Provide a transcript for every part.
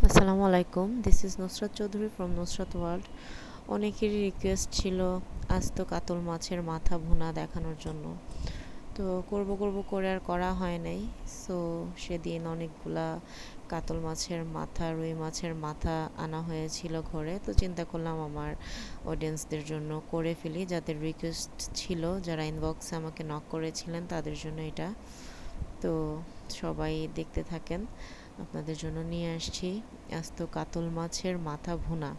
আসসালামু আলাইকুম, this is Nusrat Chowdhury from Nusrat world. অনেকেরই রিকোয়েস্ট ছিল আস্ত কাতল মাছের মাথা ভুনা দেখানোর জন্য। তো করব করে আর করা হয় নাই। সো সেদিন অনেকগুলা কাতল মাছের মাথা, রুই মাছের মাথা আনা হয়েছিল ঘরে। তো চিন্তা করলাম আমার অডিয়েন্সদের জন্য করে ফেলি, যাদের রিকোয়েস্ট ছিল, যারা ইনবক্সে আমাকে নক করেছিলেন তাদের জন্য এটা। তো সবাই দেখতে থাকেন, আপনাদের জন্য নিয়ে আসছি আস্ত কাতল মাছের মাথা ভুনা।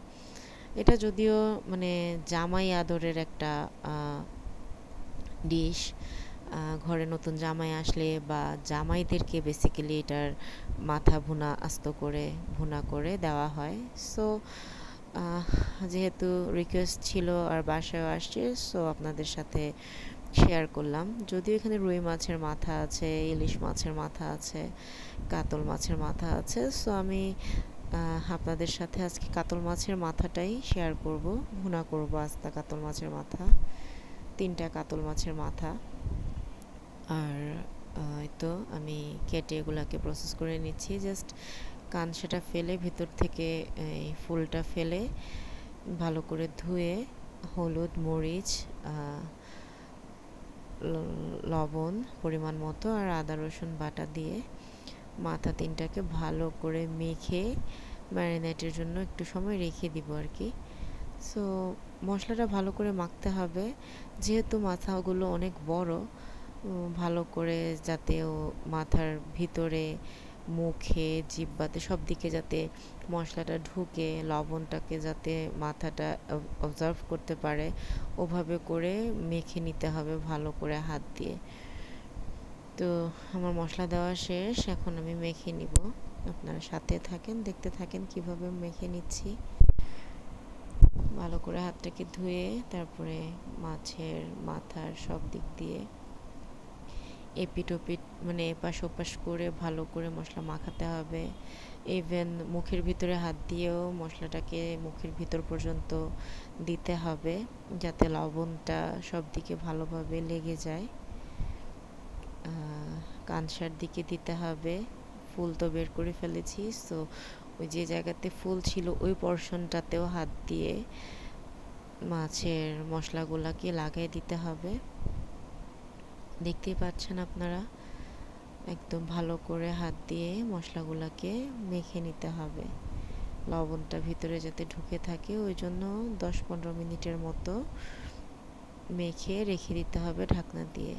এটা যদিও মানে জামাই আদরের একটা ডিশ। ঘরে নতুন জামাই আসলে বা জামাইদেরকে বেসিক্যালি এটার মাথা ভুনা আস্ত করে ভুনা করে দেওয়া হয়। সো যেহেতু রিকোয়েস্ট ছিল আর বাসায় আসছে, সো আপনাদের সাথে শেয়ার করলাম। যদিও এখানে রুই মাছের মাথা আছে, ইলিশ মাছের মাথা আছে, কাতল মাছের মাথা আছে। সো আমি আপনাদের সাথে আজকে কাতল মাছের মাথাটাই শেয়ার করব, ভুনা করব আস্তা কাতল মাছের মাথা, 3টা কাতল মাছের মাথা। আর এই তো আমি কেটে এগুলাকে প্রসেস করে নিচ্ছি। জাস্ট কানসাটা ফেলে ভেতর থেকে এই ফুলটা ফেলে ভালো করে ধুয়ে হলুদ, মরিচ, লবণ পরিমাণ মতো আর আদা রসুন বাটা দিয়ে মাথা 3টাকে ভালো করে মেখে ম্যারিনেটের জন্য একটু সময় রেখে দিব আর কি। সো মশলাটা ভালো করে মাখতে হবে, যেহেতু মাথাগুলো অনেক বড়, ভালো করে যাতে ও মাথার ভিতরে, মুখে, জিহ্বাতে সব দিকে যাতে মশলাটা ঢুকে, লবণটাকে যাতে মাথাটা অবজার্ভ করতে পারে, ওভাবে করে মেখে নিতে হবে ভালো করে হাত দিয়ে। তো আমার মশলা দেওয়া শেষ, এখন আমি মেখে নিব। আপনারা সাথে থাকেন, দেখতে থাকেন কিভাবে মেখে নিচ্ছি। ভালো করে হাতটাকে ধুয়ে তারপরে মাছের মাথার সব দিক দিয়ে এপিট ওপিট মানে এপাশ ওপাশ করে ভালো করে মশলা মাখাতে হবে। ইভেন মুখের ভিতরে হাত দিয়েও মশলাটাকে মুখের ভিতর পর্যন্ত দিতে হবে, যাতে লবণটা সব দিকে ভালোভাবে লেগে যায়। কানসার দিকে দিতে হবে। ফুল তো বের করে ফেলেছি, সো ওই যে জায়গাতে ফুল ছিল ওই পোর্শনটাতেও হাত দিয়ে মাছের মশলাগুলাকে লাগিয়ে দিতে হবে। দেখতেই পাচ্ছেন আপনারা, একদম ভালো করে হাত দিয়ে মশলাগুলাকে মেখে নিতে হবে, লবণটা ভিতরে যাতে ঢুকে থাকে। ওই জন্য 10-15 মিনিটের মতো মেখে রেখে দিতে হবে ঢাকনা দিয়ে।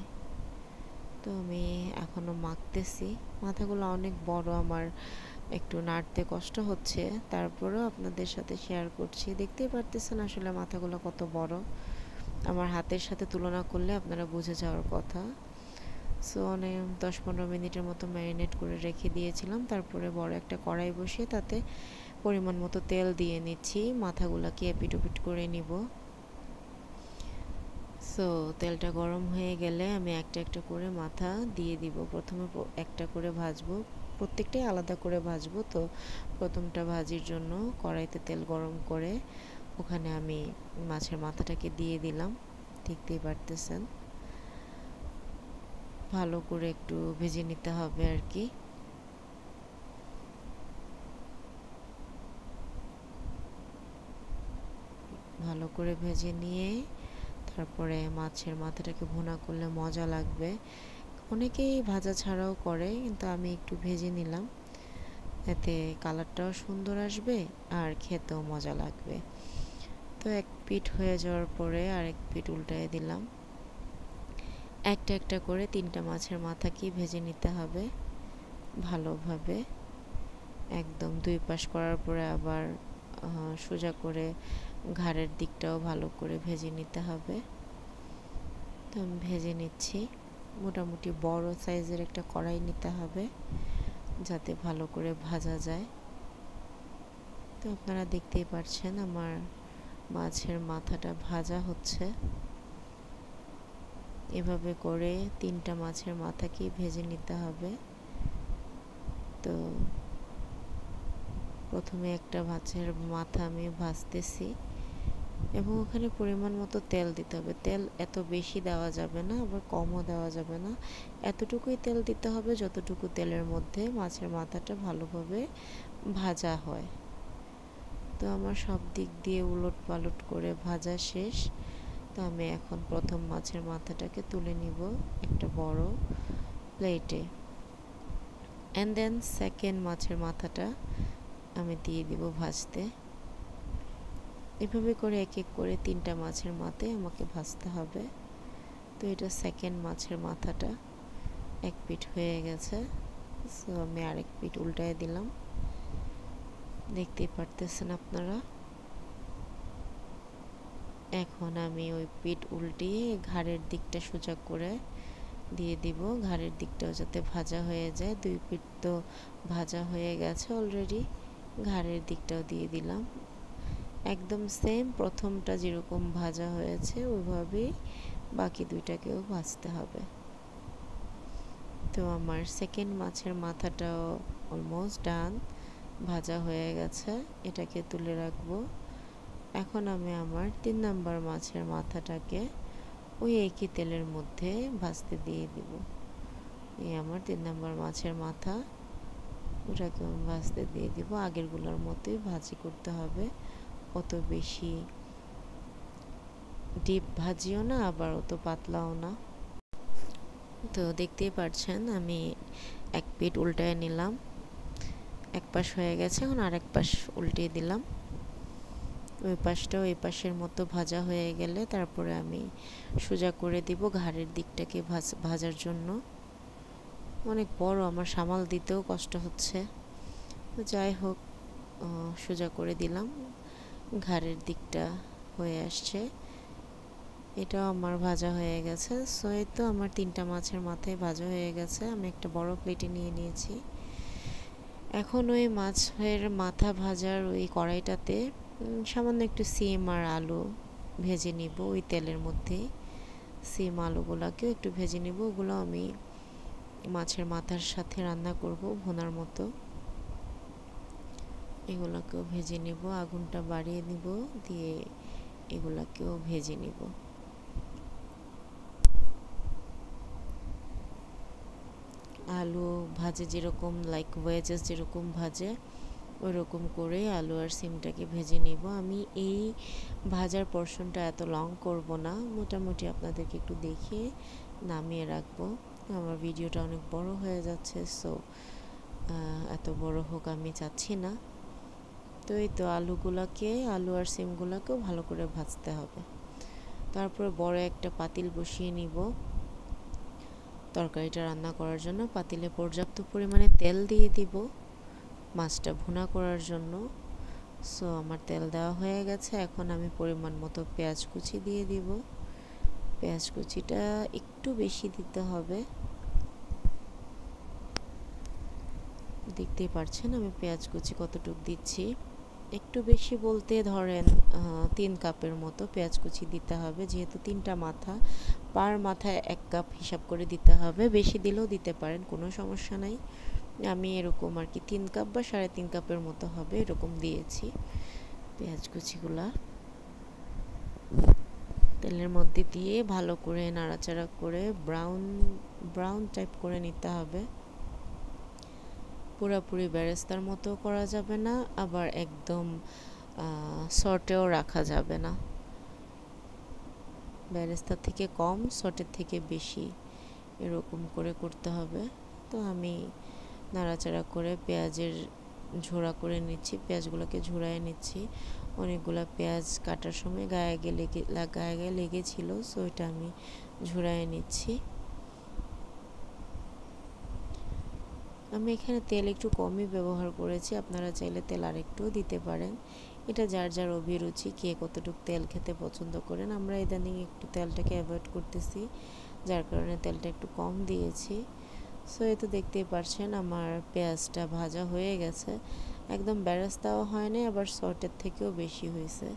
তো আমি এখনও মাখতেছি। মাথাগুলো অনেক বড়, আমার একটু নাড়তে কষ্ট হচ্ছে, তারপরেও আপনাদের সাথে শেয়ার করছি। দেখতেই পারতেছেন আসলে মাথাগুলো কত বড়, আমার হাতের সাথে তুলনা করলে আপনারা বুঝে যাওয়ার কথা। সো অনেক 10-15 মিনিটের মতো ম্যারিনেট করে রেখে দিয়েছিলাম। তারপরে বড় একটা কড়াই বসিয়ে তাতে পরিমাণ মতো তেল দিয়ে নিচ্ছি, মাথাগুলোকে এপিট ওপিট করে নিব। সো তেলটা গরম হয়ে গেলে আমি একটা একটা করে মাথা দিয়ে দিব। প্রথমে একটা করে ভাজবো, প্রত্যেকটাই আলাদা করে ভাজবো। তো প্রথমটা ভাজির জন্য কড়াইতে তেল গরম করে ওখানে আমি মাছের মাথাটাকে দিয়ে দিলাম। দেখতেই পারতেছেন, ভালো করে একটু ভেজে নিতে হবে আর কি। ভালো করে ভেজে নিয়ে তারপরে মাছের মাথাটাকে ভুনা করলে মজা লাগবে। অনেকেই ভাজা ছাড়াও করে, কিন্তু আমি একটু ভেজে নিলাম, এতে কালারটাও সুন্দর আসবে আর খেতেও মজা লাগবে। তো এক পিঠ হয়ে যাওয়ার পরে আরেক পিঠ উল্টায় দিলাম। একটা একটা করে 3টা মাছের মাথাকেই ভেজে নিতে হবে ভালোভাবে। একদম 2 পাশ করার পরে আবার সোজা করে ঘাড়ের দিকটাও ভালো করে ভেজে নিতে হবে। তো আমি ভেজে নিচ্ছি। মোটামুটি বড় সাইজের একটা কড়াই নিতে হবে যাতে ভালো করে ভাজা যায়। তো আপনারা দেখতেই পাচ্ছেন আমার মাছের মাথাটা ভাজা হচ্ছে। এভাবে করে 3টা মাছের মাথাকেই ভেজে নিতে হবে। তো প্রথমে একটা মাছের মাথা আমি ভাজতেছি এবং ওখানে পরিমাণ মতো তেল দিতে হবে। তেল এত বেশি দেওয়া যাবে না, আবার কমও দেওয়া যাবে না। এতটুকুই তেল দিতে হবে যতটুকু তেলের মধ্যে মাছের মাথাটা ভালোভাবে ভাজা হয়। তো আমার সব দিক দিয়ে উলট পালট করে ভাজা শেষ। তো আমি এখন প্রথম মাছের মাথাটাকে তুলে নিব একটা বড় প্লেটে, অ্যান্ড দেন সেকেন্ড মাছের মাথাটা আমি দিয়ে দিব ভাজতে। এভাবে করে এক এক করে 3টা মাছের মাথায় আমাকে ভাজতে হবে। তো এটা সেকেন্ড মাছের মাথাটা এক পিঠ হয়ে গেছে, সো আমি আরেক পিঠ উল্টায় দিলাম। দেখতেই পারতেছেন আপনারা। এখন আমি ওই পিঠ উল্টিয়ে ঘাড়ের দিকটা সোজা করে দিয়ে দিব, ঘাড়ের দিকটাও যাতে ভাজা হয়ে যায়। 2 পিঠ তো ভাজা হয়ে গেছে অলরেডি, ঘাড়ের দিকটাও দিয়ে দিলাম। একদম সেম প্রথমটা যেরকম ভাজা হয়েছে ওইভাবেই বাকি 2টাকেও ভাজতে হবে। তো আমার সেকেন্ড মাছের মাথাটাও অলমোস্ট ডান, ভাজা হয়ে গেছে, এটাকে তুলে রাখবো। এখন আমি আমার 3 নাম্বার মাছের মাথাটাকে ওই একই তেলের মধ্যে ভাজতে দিয়ে দিব। এই আমার 3 নাম্বার মাছের মাথা, ওটাকে আমি ভাজতে দিয়ে দিব। আগেরগুলোর মতোই ভাজি করতে হবে, অত বেশি ডিপ ভাজিও না, আবার অত পাতলাও না। তো দেখতেই পাচ্ছেন আমি এক পিঠ উল্টায় নিলাম, এক পাশ হয়ে গেছে, এখন আরেক পাশ উল্টিয়ে দিলাম। ওই পাশটাও এই পাশের মতো ভাজা হয়ে গেলে তারপরে আমি সোজা করে দিব ঘাড়ের দিকটাকে ভাজার জন্য। অনেক বড়, আমার সামাল দিতেও কষ্ট হচ্ছে। তো যাই হোক, সোজা করে দিলাম, ঘাড়ের দিকটা হয়ে আসছে। এটাও আমার ভাজা হয়ে গেছে। সো এই তো আমার 3টা মাছের মাথায় ভাজা হয়ে গেছে। আমি একটা বড় প্লেটে নিয়ে নিয়েছি। এখন ওই মাছের মাথা ভাজার ওই কড়াইটাতে সামান্য একটু সিম আর আলু ভেজে নিব ওই তেলের মধ্যেই। সিম আলুগুলোকেও একটু ভেজে নিব, ওগুলো আমি মাছের মাথার সাথে রান্না করব ভুনার মতো। এগুলোকেও ভেজে নিব, আগুনটা বাড়িয়ে নিব, দিয়ে এগুলোকেও ভেজে নিব। আলু ভাজে যেরকম, লাইক ওয়েজেস যেরকম ভাজে ওই রকম করে আলু আর সিমটাকে ভেজে নিব। আমি এই ভাজার পোর্শনটা এত লং করব না, মোটামুটি আপনাদেরকে একটু দেখিয়ে নামিয়ে রাখবো। আমার ভিডিওটা অনেক বড় হয়ে যাচ্ছে, সো এত বড় হোক আমি চাচ্ছি না। তো এই তো আলুগুলোকে, আলু আর সিমগুলোকেও ভালো করে ভাজতে হবে। তারপরে বড় একটা পাতিল বসিয়ে নিব তরকারিটা রান্না করার জন্য। পাতিলে পর্যাপ্ত পরিমাণে তেল দিয়ে দিব মাছটা ভুনা করার জন্য। সো আমার তেল দেওয়া হয়ে গেছে। এখন আমি পরিমাণ মতো পেঁয়াজ কুচি দিয়ে দিব। পেঁয়াজ কুচিটা একটু বেশি দিতে হবে, দেখতেই পাচ্ছেন আমি পেঁয়াজ কুচি কতটুকু দিচ্ছি। একটু বেশি বলতে ধরেন 3 কাপের মতো পেঁয়াজ কুচি দিতে হবে, যেহেতু 3টা মাথা, পার মাথায় 1 কাপ হিসাব করে দিতে হবে। বেশি দিলেও দিতে পারেন, কোনো সমস্যা নাই। আমি এরকম আর কি 3 কাপ বা 3.5 কাপের মতো হবে এরকম দিয়েছি পেঁয়াজ কুচিগুলা। তেলের মধ্যে দিয়ে ভালো করে নাড়াচাড়া করে ব্রাউন টাইপ করে নিতে হবে। পুরোপুরি বেরেস্তার মতো করা যাবে না, আবার একদম সটেও রাখা যাবে না। বেরেস্তা থেকে কম, সটের থেকে বেশি, এরকম করে করতে হবে। তো আমি নাড়াচাড়া করে পেঁয়াজের ঝোড়া করে নিচ্ছি, পেঁয়াজগুলোকে ঝোড়ায় নিচ্ছি। অনেকগুলো পেঁয়াজ কাটার সময় গায়ে গায়ে লেগেছিল, সো এটা আমি ঝোড়ায় নিচ্ছি। আমি এখানে তেল একটু কমই ব্যবহার করেছি, আপনারা চাইলে তেল আরেকটুও দিতে পারেন। এটা যার যার অভিরুচি, কে কতটুকু তেল খেতে পছন্দ করেন। আমরা ইদানিং একটু তেলটাকে অ্যাভয়েড করতেছি, যার কারণে তেলটা একটু কম দিয়েছি। সো এই তো দেখতেই পারছেন আমার পেঁয়াজটা ভাজা হয়ে গেছে, একদম বেরেস্তাও হয় নাই, আবার সটের থেকেও বেশি হয়েছে।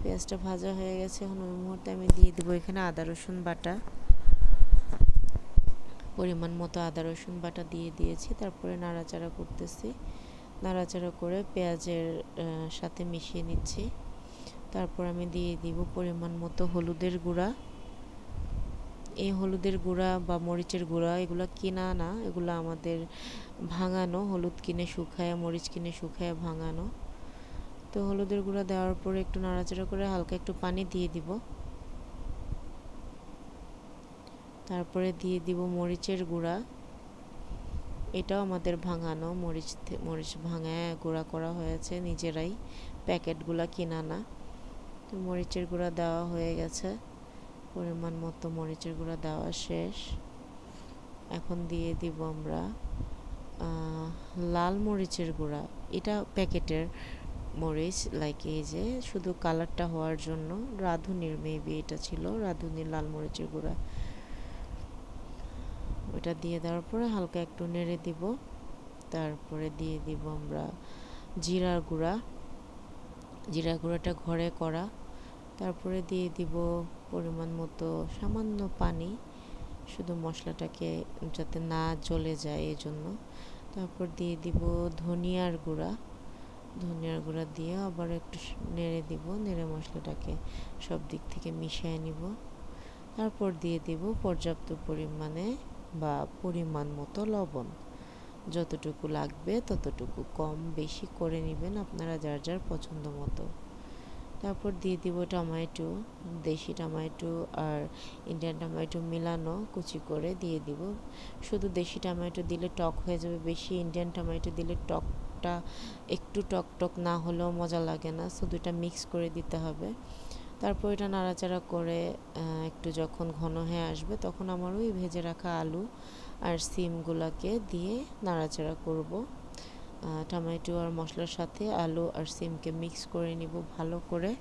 পেঁয়াজটা ভাজা হয়ে গেছে। এখন ওই মুহূর্তে আমি দিয়ে দেবো এখানে আদা রসুন বাটা, পরিমাণ মতো আদা রসুন বাটা দিয়ে দিয়েছি। তারপরে নাড়াচাড়া করতেছি, নাড়াচাড়া করে পেঁয়াজের সাথে মিশিয়ে নিচ্ছি। তারপর আমি দিয়ে দিব পরিমাণ মতো হলুদের গুঁড়া, এই হলুদের গুঁড়া বা মরিচের গুঁড়া এগুলো কিনা না, এগুলো আমাদের ভাঙানো, হলুদ কিনে শুকায়, মরিচ কিনে শুকায় ভাঙানো। তো হলুদের গুঁড়া দেওয়ার পরে একটু নাড়াচাড়া করে হালকা একটু পানি দিয়ে দিব। তারপরে দিয়ে দিব মরিচের গুঁড়া, এটাও আমাদের ভাঙানো, মরিচ ভাঙায় গুঁড়া করা হয়েছে নিজেরাই, প্যাকেটগুলা কিনা না। তো মরিচের গুঁড়া দেওয়া হয়ে গেছে, পরিমাণ মতো মরিচের গুঁড়া দেওয়া শেষ। এখন দিয়ে দিব আমরা লাল মরিচের গুঁড়া, এটা প্যাকেটের মরিচ, লাইক এই যে শুধু কালারটা হওয়ার জন্য, রাঁধুনির মেবি এটা ছিল, রাঁধুনির লাল মরিচের গুঁড়া। ওটা দিয়ে দেওয়ার পরে হালকা একটু নেড়ে দিব। তারপরে দিয়ে দিব আমরা জিরার গুঁড়া, জিরা গুঁড়াটা ঘরে করা। তারপরে দিয়ে দিব পরিমাণ মতো সামান্য পানি, শুধু মশলাটাকে যাতে না জ্বলে যায় এই জন্য। তারপর দিয়ে দিব ধনিয়ার গুঁড়া, ধনিয়ার গুঁড়া দিয়ে আবার একটু নেড়ে দিব, নেড়ে মশলাটাকে সব দিক থেকে মিশিয়ে নিব। তারপর দিয়ে দিব পর্যাপ্ত পরিমাণে বা পরিমাণ মতো লবণ, যতটুকু লাগবে ততটুকু, কম বেশি করে নেবেন আপনারা যার যার পছন্দ মতো। তারপর দিয়ে দিব টমেটো, দেশি টমেটো আর ইন্ডিয়ান টমেটো মিলানো কুচি করে দিয়ে দিব। শুধু দেশি টমেটো দিলে টক হয়ে যাবে বেশি, ইন্ডিয়ান টমেটো দিলে টকটা একটু টক টক না হলেও মজা লাগে না, সো দুইটা মিক্স করে দিতে হবে। তারপর এটা নাড়াচাড়া করে একটু যখন ঘন হয়ে আসবে তখন আমার ওই ভেজে রাখা আলু আর সিমগুলোকে দিয়ে নাড়াচাড়া করব। টমেটো আর মশলার সাথে আলু আর সিমকে মিক্স করে নিব ভালো করে,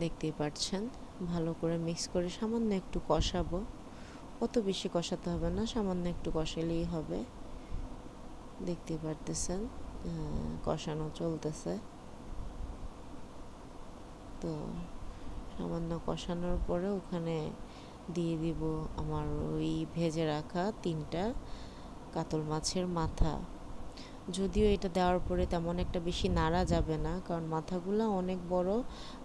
দেখতেই পাচ্ছেন। ভালো করে মিক্স করে সামান্য একটু কষাবো, অত বেশি কষাতে হবে না, সামান্য একটু কষালেই হবে। দেখতেই পারতেছেন কষানো চলতেছে। তো সামান্য কষানোর পরে ওখানে দিয়ে দিব আমার ওই ভেজে রাখা 3টা কাতল মাছের মাথা। যদিও এটা দেওয়ার পরে তেমন একটা বেশি নাড়া যাবে না, কারণ মাথাগুলো অনেক বড়,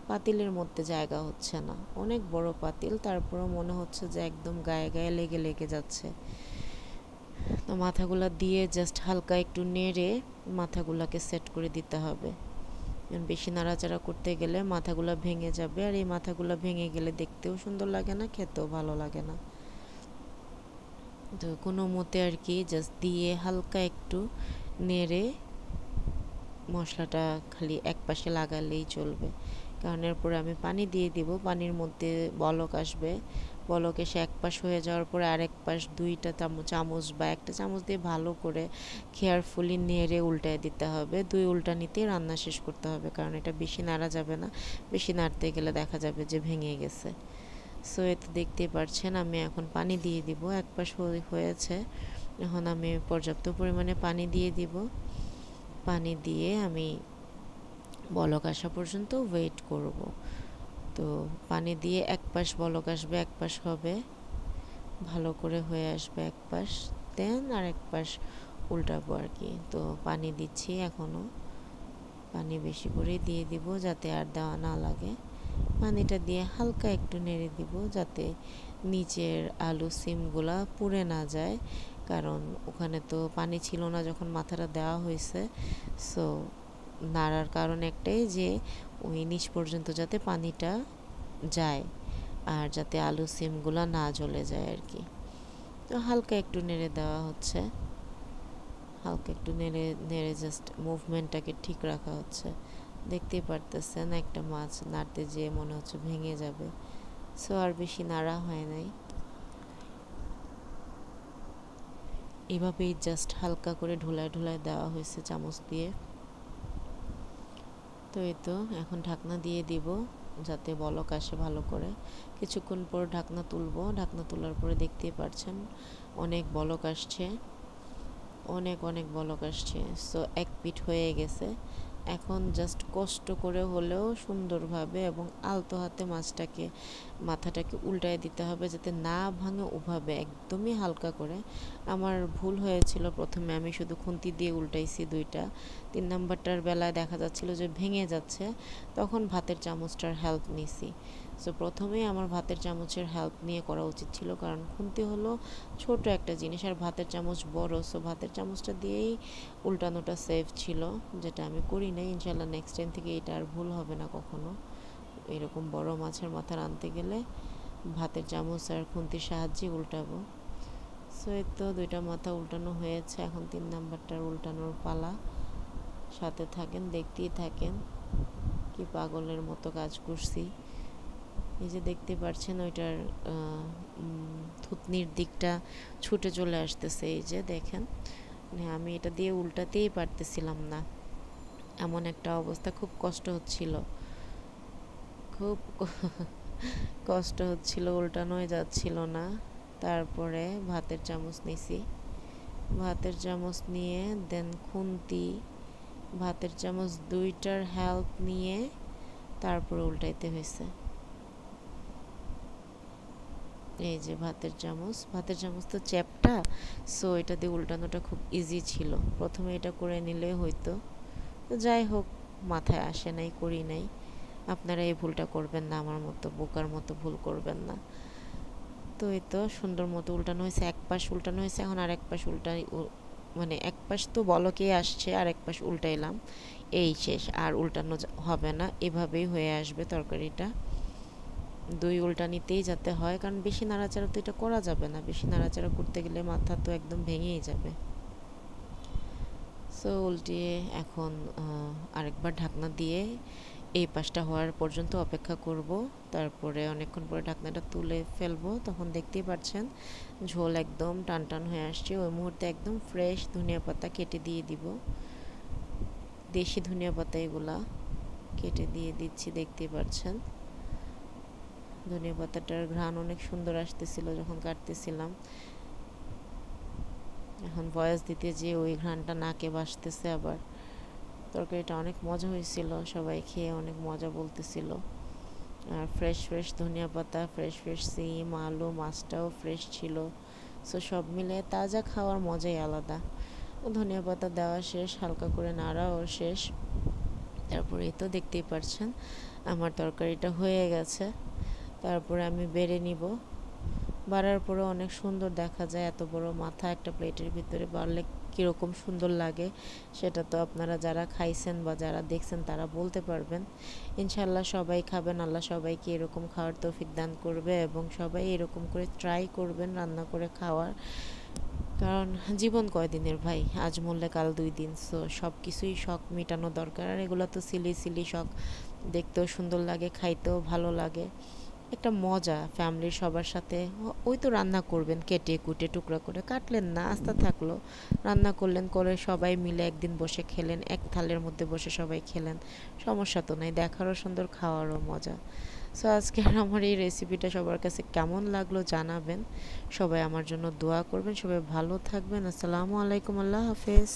পাতিলের মধ্যে জায়গা হচ্ছে না, অনেক বড় পাতিল, তারপরেও মনে হচ্ছে যে একদম গায়ে গায়ে লেগে লেগে যাচ্ছে। তো মাথাগুলো দিয়ে জাস্ট হালকা একটু নেড়ে মাথাগুলোকে সেট করে দিতে হবে। বেশি নাড়াচাড়া করতে গেলে মাথাগুলো ভেঙে যাবে, আর এই মাথাগুলো ভেঙে গেলে দেখতেও সুন্দর লাগে না, খেতেও ভালো লাগে না। তো কোনো মতে আর কি জাস্ট দিয়ে হালকা একটু নেড়ে মশলাটা খালি এক পাশে লাগালেই চলবে, কারণ এরপরে আমি পানি দিয়ে দিব, পানির মধ্যে বলক আসবে, বলক এসে এক পাশ হয়ে যাওয়ার পরে আরেক পাশ 2টা চামচ বা 1টা চামচ দিয়ে ভালো করে কেয়ারফুলি নেড়ে উল্টায় দিতে হবে। 2 উল্টানিতেই রান্না শেষ করতে হবে, কারণ এটা বেশি নাড়া যাবে না, বেশি নাড়তে গেলে দেখা যাবে যে ভেঙে গেছে। সো এতে দেখতেই পাচ্ছেন আমি এখন পানি দিয়ে দিব, এক পাশ হয়েছে, এখন আমি পর্যাপ্ত পরিমাণে পানি দিয়ে দিব। পানি দিয়ে আমি বলক আসা পর্যন্ত ওয়েট করব। তো পানি দিয়ে এক পাশ বলক আসবে, এক পাশ হবে, ভালো করে হয়ে আসবে এক পাশ, দেন আর এক পাশ উল্টাবো আর কি। তো পানি দিচ্ছি, এখনও পানি বেশি করে দিয়ে দিব যাতে আর দেওয়া না লাগে। পানিটা দিয়ে হালকা একটু নেড়ে দিব যাতে নিচের আলু সিমগুলা পুড়ে না যায়, কারণ ওখানে তো পানি ছিল না যখন মাথাটা দেওয়া হয়েছে। সো নাড়ার কারণ একটাই যে ওই নিচ পর্যন্ত যাতে পানিটা যায় আর যাতে আলু সিমগুলা না জ্বলে যায় আর কি। তো হালকা একটু নেড়ে দেওয়া হচ্ছে, হালকা একটু নেড়ে নেড়ে জাস্ট মুভমেন্টটাকে ঠিক রাখা হচ্ছে। দেখতেই পারতেছেন একটা মাছ নাড়তে যেয়ে মনে হচ্ছে ভেঙে যাবে, সো আর বেশি নাড়া হয় নাই, এভাবেই জাস্ট হালকা করে ঢোলায় ঢোলায় দেওয়া হয়েছে চামচ দিয়ে। তো এই তো এখন ঢাকনা দিয়ে দিব যাতে বলক আসে ভালো করে। কিছুক্ষণ পর ঢাকনা তুলবো, ঢাকনা তোলার পরে দেখতেই পাচ্ছেন অনেক বলক আসছে, অনেক অনেক বলক আসছে। সো এক পিঠ হয়ে গেছে, এখন জাস্ট কষ্ট করে হলেও সুন্দরভাবে এবং আলতো হাতে মাথাটাকে উল্টায় দিতে হবে যাতে না ভাঙে, ওভাবে একদমই হালকা করে। আমার ভুল হয়েছিল, প্রথমে আমি শুধু খুন্তি দিয়ে উল্টাইছি 2টা, 3 নাম্বারটার বেলায় দেখা যাচ্ছিল যে ভেঙে যাচ্ছে, তখন ভাতের চামচটার হেল্প নিছি। সো প্রথমেই আমার ভাতের চামচের হেল্প নিয়ে করা উচিত ছিল, কারণ খুন্তি হলো ছোট একটা জিনিস আর ভাতের চামচ বড়, সো ভাতের চামচটা দিয়েই উল্টানোটা সেফ ছিল, যেটা আমি করি নাই। ইনশাল্লাহ নেক্সট টাইম থেকে এটা আর ভুল হবে না কখনো। এরকম বড় মাছের মাথা রাঁধতে গেলে ভাতের চামচ আর খুন্তির সাহায্যে উল্টাবো। সো এই তো 2টা মাথা উল্টানো হয়েছে, এখন 3 নাম্বারটার উল্টানোর পালা। সাথে থাকেন, দেখতেই থাকেন, কি পাগলের মতো কাজ করছি। এই যে দেখতে পাচ্ছেন ওইটার থুতনির দিকটা ছুটে চলে আসতেছে, এই যে দেখেন। মানে আমি এটা দিয়ে উল্টাতেই পারতেছিলাম না, এমন একটা অবস্থা, খুব কষ্ট হচ্ছিল, খুব কষ্ট হচ্ছিল, উল্টানোই যাচ্ছিল না। তারপরে ভাতের চামচ নিছি, ভাতের চামচ নিয়ে দেন খুন্তি, ভাতের চামচ 2টার হেল্প নিয়ে তারপরে উল্টাইতে হয়েছে। এই যে ভাতের চামচ, ভাতের চামচ তো চ্যাপটা, সো এটা দিয়ে উল্টানোটা খুব ইজি ছিল। প্রথমে এটা করে নিলে হয়তো, তো যাই হোক, মাথায় আসে নাই, করি নাই। আপনারা এই ভুলটা করবেন না, আমার মতো বোকার মতো ভুল করবেন না। তো এই তো সুন্দর মতো উল্টানো হয়েছে, এক পাশ উল্টানো হয়েছে, এখন আর এক পাশ মানে এক পাশ তো বলকেই আসছে, আর এক পাশ উল্টাইলাম, এই শেষ, আর উল্টানো হবে না, এভাবেই হয়ে আসবে তরকারিটা। 2 উল্টানিতেই যাতে হয়, কারণ বেশি নাড়াচাড়া তো এটা করা যাবে না, বেশি নাড়াচাড়া করতে গেলে মাথা তো একদম ভেঙেই যাবে। সো উল্টিয়ে এখন আরেকবার ঢাকনা দিয়ে এই পাশটা হওয়ার পর্যন্ত অপেক্ষা করব। তারপরে অনেকক্ষণ পরে ঢাকনাটা তুলে ফেলবো, তখন দেখতেই পাচ্ছেন ঝোল একদম টান টান হয়ে আসছে। ওই মুহূর্তে একদম ফ্রেশ ধনিয়া পাতা কেটে দিয়ে দিব, দেশি ধনিয়া পাতা এগুলা কেটে দিয়ে দিচ্ছি, দেখতেই পাচ্ছেন। ধনিয়া পাতাটার ঘ্রাণ অনেক সুন্দর আসতেছিল যখন কাটতেছিলাম। এখন ভয়েস দিতে যেয়ে ওই ঘ্রাণটা নাকে ভাসতেছে আবার। তরকারিটা অনেক মজা হয়েছিল, সবাই খেয়ে অনেক মজা বলতেছিল। আর ফ্রেশ ফ্রেশ ধনিয়া পাতা, ফ্রেশ ফ্রেশ সিম, আলু, মাছটাও ফ্রেশ ছিল। সো সব মিলে তাজা খাওয়ার মজাই আলাদা। ধনিয়া পাতা দেওয়া শেষ, হালকা করে নাড়াও শেষ। তারপরে এই তো দেখতেই পাচ্ছেন আমার তরকারিটা হয়ে গেছে। তারপরে আমি বেড়ে নিব, বাড়ার পরে অনেক সুন্দর দেখা যায়। এত বড় মাথা একটা প্লেটের ভিতরে বাড়লে কীরকম সুন্দর লাগে, সেটা তো আপনারা যারা খাইছেন বা যারা দেখছেন তারা বলতে পারবেন। ইনশাল্লাহ সবাই খাবেন, আল্লাহ সবাইকে এরকম খাওয়ার তৌফিক দান করবে, এবং সবাই এরকম করে ট্রাই করবেন রান্না করে খাওয়ার। কারণ জীবন কয়দিনের ভাই, আজ মরলে কাল 2 দিন। সো সব কিছুই শখ মেটানো দরকার, আর এগুলো তো সিলি সিলি শখ, দেখতেও সুন্দর লাগে, খাইতেও ভালো লাগে, একটা মজা ফ্যামিলির সবার সাথে। ওই তো রান্না করবেন, কেটে কুটে টুকরা করে কাটলেন না, আস্তা থাকলো, রান্না করলেন, করে সবাই মিলে একদিন বসে খেলেন, এক থালের মধ্যে বসে সবাই খেলেন, সমস্যা তো নাই, দেখারও সুন্দর, খাওয়ারও মজা। সো আজকের আমার এই রেসিপিটা সবার কাছে কেমন লাগলো জানাবেন, সবাই আমার জন্য দোয়া করবেন, সবাই ভালো থাকবেন। আসসালামু আলাইকুম, আল্লাহ হাফেজ।